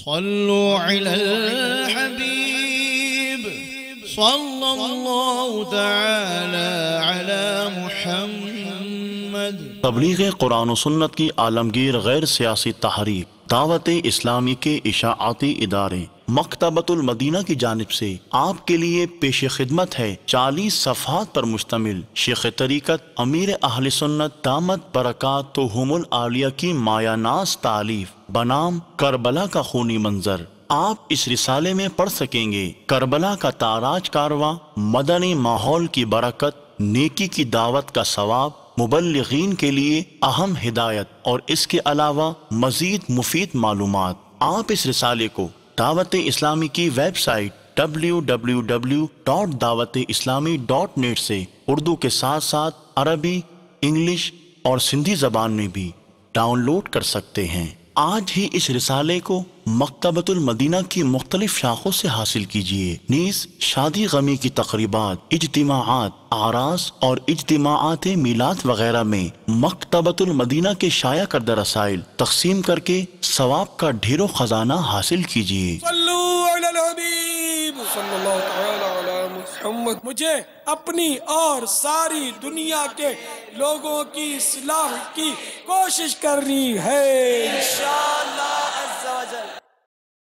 صلوا على الحبيب صلى الله تعالى على محمد۔ تبلیغ قرآن و سنت کی عالمگیر غیر سیاسی تحریک دعوت اسلامی کے اشاعتی ادارے مکتبۃ المدینہ کی جانب سے آپ کے لیے پیش خدمت ہے 40 صفحات پر مشتمل شیخ طریقت امیر اہل سنت دامت برکاتہم العالیہ کی مایہ ناز تالیف بنام کربلا کا خونی منظر۔ آپ اس رسالے میں پڑھ سکیں گے کربلا کا تاراج کارواں، مدنی ماحول کی برکت، نیکی کی دعوت کا ثواب، مبلغین کے لیے اہم ہدایت اور اس کے علاوہ مزید مفید معلومات۔ آپ اس رسالے کو دعوت اسلامی کی ویب سائٹ www.dawat-islami.net سے اردو کے ساتھ ساتھ عربی، انگلش اور سندھی زبان میں بھی ڈاؤن لوڈ کر سکتے ہیں۔ آج ہی اس رسالے کو مکتبۃ المدینہ کی مختلف شاخوں سے حاصل کیجیے۔ نیز شادی غمی کی تقریبات، اجتماعات، اعراس اور اجتماعات میلاد وغیرہ میں مکتبۃ المدینہ کے شائع کردہ رسائل تقسیم کر کے ثواب کا ڈھیروں خزانہ حاصل کیجیے۔ صلو علی الحبیب صلی اللہ تعالی علی محمد۔ مجھے اپنی اور ساری دنیا کے لوگوں کی اصلاح کی کوشش کرنی ہے انشاءاللہ۔